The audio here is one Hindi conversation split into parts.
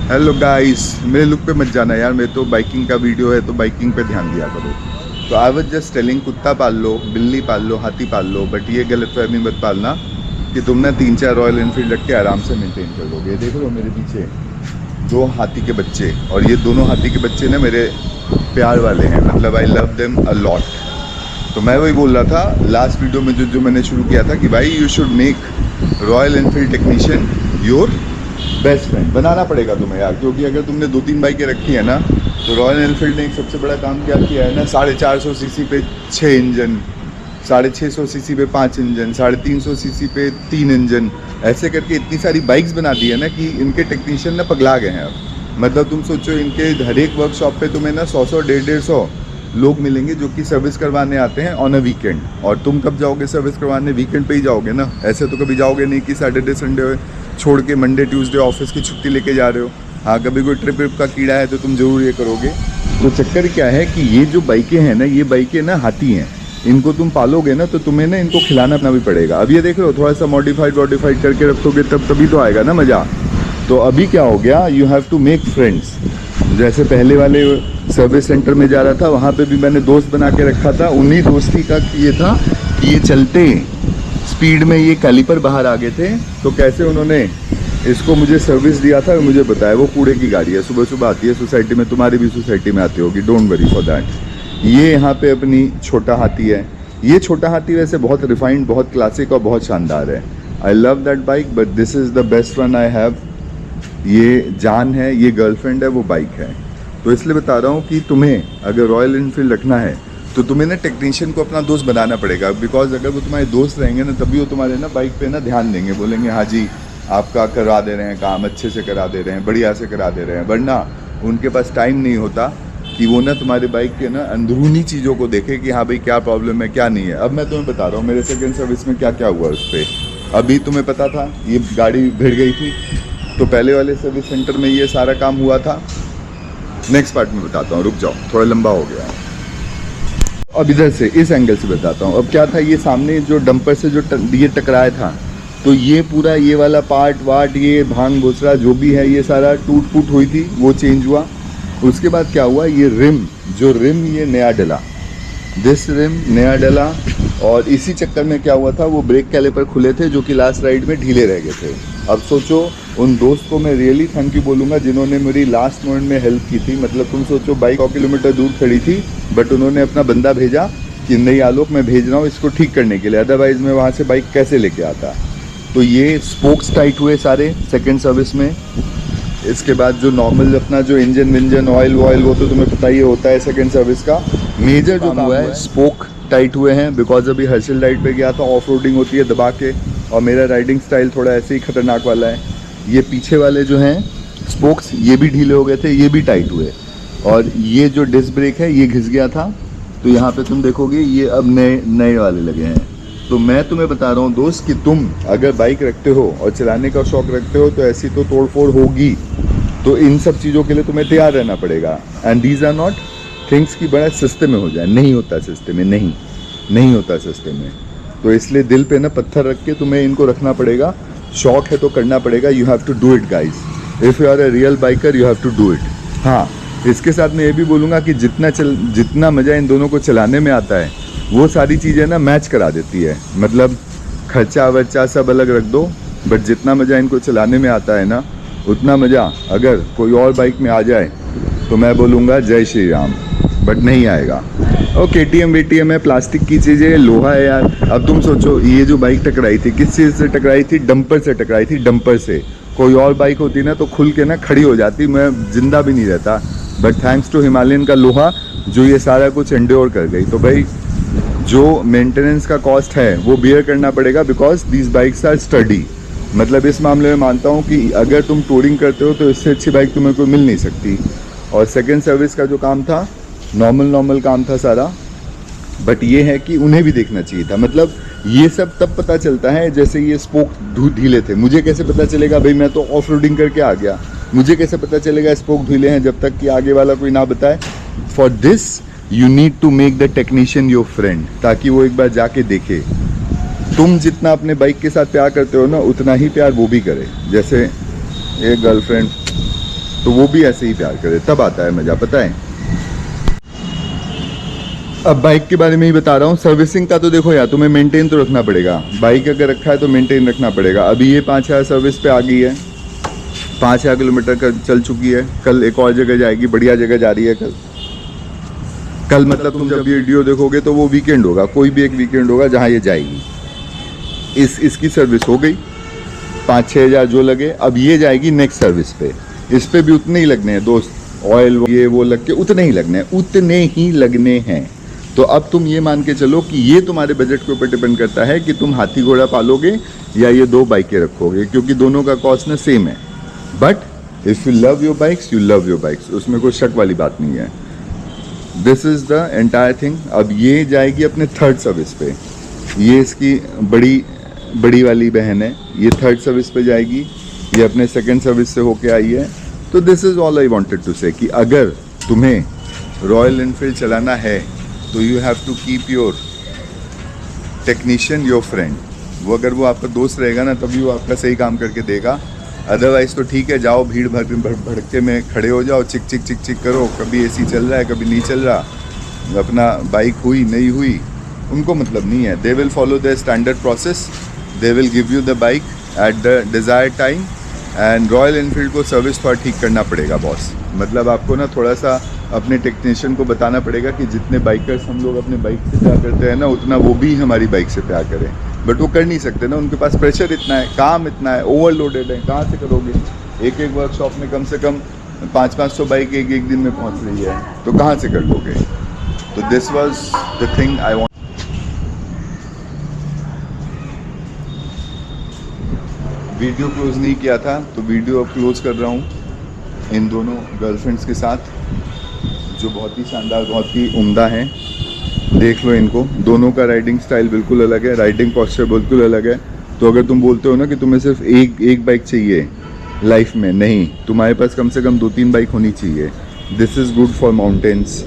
हेलो गाइस, मेरे लुक पे मत जाना यार। मैं तो बाइकिंग का वीडियो है तो बाइकिंग पे ध्यान दिया करो। तो आई वाज जस्ट टेलिंग, कुत्ता पाल लो, बिल्ली पाल लो, हाथी पाल लो, बट ये गलतफहमी मत पालना कि तुम ना 3-4 रॉयल इनफील्ड रख के आराम से मेंटेन कर लोगे। ये देख लो मेरे पीछे 2 हाथी के बच्चे, और ये दोनों हाथी के बच्चे ना मेरे प्यार वाले हैं, मतलब I love them a lot. तो मैं वही बोल रहा था लास्ट वीडियो में जो मैंने शुरू किया था कि भाई you should make Royal Enfield technician your best friend. बनाना पड़ेगा तुम्हें यार, क्योंकि अगर तुमने 2-3 बाइकें रखी है ना, तो रॉयल एनफील्ड ने एक सबसे बड़ा काम क्या किया है ना, 450 सीसी पे 6 इंजन, 650 सीसी पे 5 इंजन, 350 सीसी पे 3 इंजन, ऐसे करके इतनी सारी बाइक्स बना दी है ना कि इनके टेक्नीशियन ना पगला गए हैं अब। मतलब तुम सोचो, इनके हर एक वर्कशॉप पे तुम्हें ना 100 150 लोग मिलेंगे जो कि सर्विस करवाने आते हैं ऑन अ वीकेंड। और तुम कब जाओगे सर्विस करवाने? वीकेंड पे ही जाओगे ना, ऐसे तो कभी जाओगे नहीं कि सैटरडे संडे छोड़ के मंडे ट्यूसडे ऑफिस की छुट्टी लेके जा रहे हो। हाँ, कभी कोई ट्रिप विप का कीड़ा है तो तुम जरूर ये करोगे। तो चक्कर क्या है कि ये जो बाइकें हैं ना, ये बाइकें ना हाथी हैं। इनको तुम पालोगे ना तो तुम्हें ना इनको खिलाना भी पड़ेगा। अब ये देख रहे हो, थोड़ा सा मॉडिफाइड करके रखोगे तभी तो आएगा ना मज़ा। तो अभी क्या हो गया, you have to make friends. जैसे पहले वाले सर्विस सेंटर में जा रहा था, वहाँ पे भी मैंने दोस्त बना के रखा था। उन्हीं दोस्ती का ये था कि ये चलते स्पीड में ये कैलिपर बाहर आ गए थे, तो कैसे उन्होंने इसको मुझे सर्विस दिया था, मुझे बताया। वो कूड़े की गाड़ी है, सुबह सुबह आती है सोसाइटी में, तुम्हारी भी सोसाइटी में आती होगी, डोंट वरी फॉर दैट। ये यहाँ पे अपनी छोटा हाथी है। ये छोटा हाथी वैसे बहुत रिफाइंड, बहुत क्लासिक और बहुत शानदार है। I love that bike, but this is the best one I have. ये जान है, ये गर्लफ्रेंड है, वो बाइक है। तो इसलिए बता रहा हूँ कि तुम्हें अगर रॉयल इनफील्ड रखना है तो तुम्हें ना टेक्नीशियन को अपना दोस्त बनाना पड़ेगा। बिकॉज अगर वो तुम्हारे दोस्त रहेंगे ना, तभी वो तुम्हारे ना बाइक पे ना ध्यान देंगे, बोलेंगे हाँ जी आपका करवा दे रहे हैं काम, अच्छे से करा दे रहे हैं, बढ़िया से करा दे रहे हैं। वरना उनके पास टाइम नहीं होता कि वो ना तुम्हारे बाइक के ना अंदरूनी चीज़ों को देखे कि हाँ भाई क्या प्रॉब्लम है क्या नहीं है। अब मैं तुम्हें बता रहा हूँ मेरे सेकेंड सर्विस में क्या क्या हुआ उस पर। अभी तुम्हें पता था ये गाड़ी भिड़ गई थी, तो पहले वाले सर्विस सेंटर में ये सारा काम हुआ था। नेक्स्ट पार्ट में बताता हूँ, रुक जाओ, थोड़ा लंबा हो गया। अब इधर से इस एंगल से बताता हूँ। अब क्या था, ये सामने जो डंपर से जो ये टकराया था, तो ये पूरा ये वाला पार्ट वाट, ये भांग भूसरा जो भी है, ये सारा टूट फूट हुई थी, वो चेंज हुआ। उसके बाद क्या हुआ, ये रिम ये नया डला, दिस रिम नया डला। और इसी चक्कर में क्या हुआ था, वो ब्रेक कैलिपर खुले थे जो कि लास्ट राइड में ढीले रह गए थे। अब सोचो, उन दोस्त को मैं रियली थैंक यू बोलूँगा जिन्होंने मेरी लास्ट मोमेंट में हेल्प की थी। मतलब तुम सोचो, बाइक 100 किलोमीटर दूर खड़ी थी, बट उन्होंने अपना बंदा भेजा कि नहीं आलोक मैं भेज रहा हूँ इसको ठीक करने के लिए, अदरवाइज़ मैं वहाँ से बाइक कैसे लेके आता। तो ये स्पोक्स टाइट हुए सारे सेकेंड सर्विस में। इसके बाद जो नॉर्मल अपना जो इंजन विंजन ऑयल वॉयल, वो तो तुम्हें पता ही होता है सेकेंड सर्विस का। मेजर जो काम हुआ है, स्पोक टाइट हुए हैं। बिकॉज अभी हर्षल राइड पे गया था, ऑफ रोडिंग होती है दबा के, और मेरा राइडिंग स्टाइल थोड़ा ऐसे ही खतरनाक वाला है। ये पीछे वाले जो हैं स्पोक्स, ये भी ढीले हो गए थे, ये भी टाइट हुए। और ये जो डिस्क ब्रेक है ये घिस गया था, तो यहाँ पे तुम देखोगे ये अब नए वाले लगे हैं। तो मैं तुम्हें बता रहा हूँ दोस्त कि तुम अगर बाइक रखते हो और चलाने का शौक रखते हो, तो ऐसी तो तोड़फोड़ होगी। तो इन सब चीज़ों के लिए तुम्हें तैयार रहना पड़ेगा। And these are not things की बड़ा सस्ते में हो जाए, नहीं होता सस्ते में, नहीं होता सस्ते में। तो इसलिए दिल पे ना पत्थर रख के तुम्हें इनको रखना पड़ेगा। शौक है तो करना पड़ेगा। You have to do it guys. If you are a real biker you have to do it. हाँ, इसके साथ मैं ये भी बोलूँगा कि जितना मज़ा इन दोनों को चलाने में आता है, वो सारी चीज़ें ना मैच करा देती है। मतलब खर्चा वर्चा सब अलग रख दो, बट जितना मज़ा इनको चलाने में आता है ना, उतना मज़ा अगर कोई और बाइक में आ जाए तो मैं बोलूँगा जय श्री राम, बट नहीं आएगा। और KTM वेटीएम है, प्लास्टिक की चीज़ें, लोहा है यार। अब तुम सोचो, ये जो बाइक टकराई थी किस चीज़ से टकराई थी? डंपर से टकराई थी, डंपर से। कोई और बाइक होती ना तो खुल के ना खड़ी हो जाती, मैं जिंदा भी नहीं रहता। बट थैंक्स टू हिमालयन का लोहा जो ये सारा कुछ एंड्योर कर गई। तो भाई जो मेंटेनेंस का कॉस्ट है वो बियर करना पड़ेगा, because these bikes are sturdy. मतलब इस मामले में मानता हूँ कि अगर तुम टूरिंग करते हो तो इससे अच्छी बाइक तुम्हें कोई मिल नहीं सकती। और सेकेंड सर्विस का जो काम था, नॉर्मल काम था सारा, बट ये है कि उन्हें भी देखना चाहिए था। मतलब ये सब तब पता चलता है जैसे ये स्पोक ढीले थे। मुझे कैसे पता चलेगा भाई, मैं तो ऑफ रोडिंग करके आ गया, मुझे कैसे पता चलेगा स्पोक ढीले हैं जब तक कि आगे वाला कोई ना बताए। For this you need to make the technician your friend, ताकि वो एक बार जाके देखे। तुम जितना अपने बाइक के साथ प्यार करते हो ना, उतना ही प्यार वो भी करे। जैसे एक गर्लफ्रेंड तो वो भी ऐसे ही प्यार करे, तब आता है मज़ा, पता है। अब बाइक के बारे में ही बता रहा हूँ। सर्विसिंग का तो देखो यार, तुम्हें मेंटेन तो रखना पड़ेगा। बाइक अगर रखा है तो मेंटेन रखना पड़ेगा। अभी ये 5000 सर्विस पे आ गई है, 5000 किलोमीटर का चल चुकी है। कल एक और जगह जाएगी, बढ़िया जगह जा रही है कल मतलब तुम जब ये वीडियो देखोगे तो वो वीकेंड होगा, कोई भी एक वीकेंड होगा जहाँ ये जाएगी। इसकी सर्विस हो गई, 5-6 हज़ार जो लगे। अब ये जाएगी नेक्स्ट सर्विस पे, इस पे भी उतने ही लगने हैं दोस्त, ऑयल ये वो लग के उतने ही लगने हैं। तो अब तुम ये मान के चलो कि ये तुम्हारे बजट के ऊपर डिपेंड करता है कि तुम हाथी घोड़ा पालोगे या ये 2 बाइकें रखोगे, क्योंकि दोनों का कॉस्ट ना सेम है। But if you love your bikes, you love your bikes, उसमें कोई शक वाली बात नहीं है। This is the entire thing. अब ये जाएगी अपने 3rd सर्विस पे, ये इसकी बड़ी वाली बहन है, ये 3rd सर्विस पे जाएगी, ये अपने 2nd सर्विस से होके आई है। तो this is all I wanted to say कि अगर तुम्हें रॉयल एनफील्ड चलाना है तो you have to keep your technician your friend. वो अगर वो आपका दोस्त रहेगा ना, तभी वो आपका सही काम करके देगा। अदरवाइज़ तो ठीक है, जाओ भीड़ भड़के में खड़े हो जाओ, चिक चिक चिक चिक करो, कभी एसी चल रहा है कभी नहीं चल रहा, अपना बाइक हुई नहीं हुई उनको मतलब नहीं है। They will follow the standard process, they will give you the bike at the desire time. And royal Enfield को सर्विस थोड़ा ठीक करना पड़ेगा बॉस, मतलब आपको ना थोड़ा सा अपने टेक्नीशियन को बताना पड़ेगा कि जितने बाइकर्स हम लोग अपने बाइक से प्यार करते हैं ना, उतना वो भी हमारी बाइक से प्यार करें। बट वो कर नहीं सकते ना, उनके पास प्रेशर इतना है, काम इतना है, ओवरलोडेड है, कहाँ से करोगे। एक वर्कशॉप में कम से कम 500-500 बाइक एक दिन में पहुँच रही है, तो कहाँ से कर लोगे। तो this was the thing I want. Video close नहीं किया था तो वीडियो अब क्लोज कर रहा हूँ इन दोनों गर्लफ्रेंड्स के साथ, जो बहुत ही शानदार, बहुत ही उम्दा हैं। देख लो इनको, दोनों का राइडिंग स्टाइल बिल्कुल अलग है, राइडिंग पोस्चर बिल्कुल अलग है। तो अगर तुम बोलते हो ना कि तुम्हें सिर्फ एक बाइक चाहिए लाइफ में, नहीं, तुम्हारे पास कम से कम 2-3 बाइक होनी चाहिए। This is good for mountains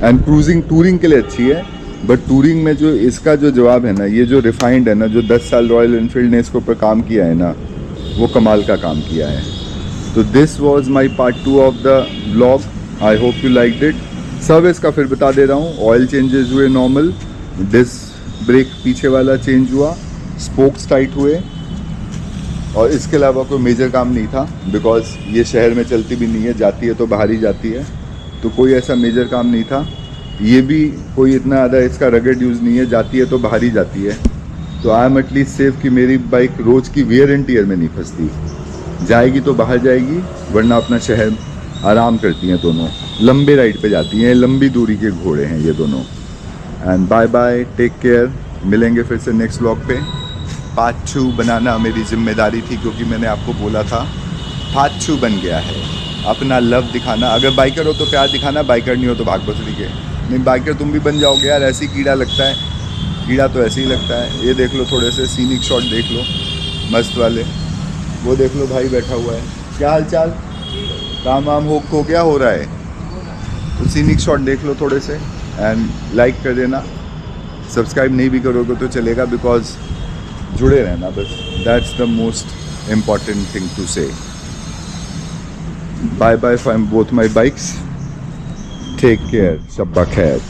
and cruising, touring के लिए अच्छी है। बट टूरिंग में जो इसका जो जवाब है ना, ये जो रिफाइंड है ना, जो 10 साल रॉयल एनफील्ड ने इसके ऊपर काम किया है ना, वो कमाल का काम किया है। तो this was my part 2 of the vlog. I hope you liked it. Service का फिर बता दे रहा हूँ, ऑयल चेंजेस हुए नॉर्मल, डिस्क ब्रेक पीछे वाला चेंज हुआ, स्पोक्स टाइट हुए, और इसके अलावा कोई मेजर काम नहीं था। बिकॉज ये शहर में चलती भी नहीं है, जाती है तो बाहर ही जाती है, तो कोई ऐसा मेजर काम नहीं था। ये भी कोई इतना ज़्यादा इसका रगड़ यूज़ नहीं है, जाती है तो बाहर ही जाती है। तो आई एम एटलीस्ट सेफ कि मेरी बाइक रोज़ की वेयर एंड टीयर में नहीं फंसती। जाएगी तो बाहर जाएगी, वरना अपना शहर आराम करती हैं दोनों, लंबे राइड पे जाती हैं, लंबी दूरी के घोड़े हैं ये दोनों। And bye bye, take care, मिलेंगे फिर से नेक्स्ट व्लॉग पे। पार्ट 2 बनाना मेरी जिम्मेदारी थी, क्योंकि मैंने आपको बोला था। पार्ट 2 बन गया है, अपना लव दिखाना। अगर बाइकर हो तो प्यार दिखाना, बाइकर नहीं हो तो भाग बसरी के। नहीं, बाइकर तुम भी बन जाओगे यार, ऐसे ही कीड़ा लगता है, कीड़ा तो ऐसे ही लगता है। ये देख लो, थोड़े से सीनिक शॉट देख लो मस्त वाले, वो देख लो भाई बैठा हुआ है, क्या हाल चाल, काम वाम हो क्या हो रहा है। तो सीनिक शॉट देख लो थोड़े से, एंड लाइक कर देना। सब्सक्राइब नहीं भी करोगे तो चलेगा, बिकॉज जुड़े रहना बस, that's the most important thing to say. Bye bye from both my bikes, take care, शब्बा खैर।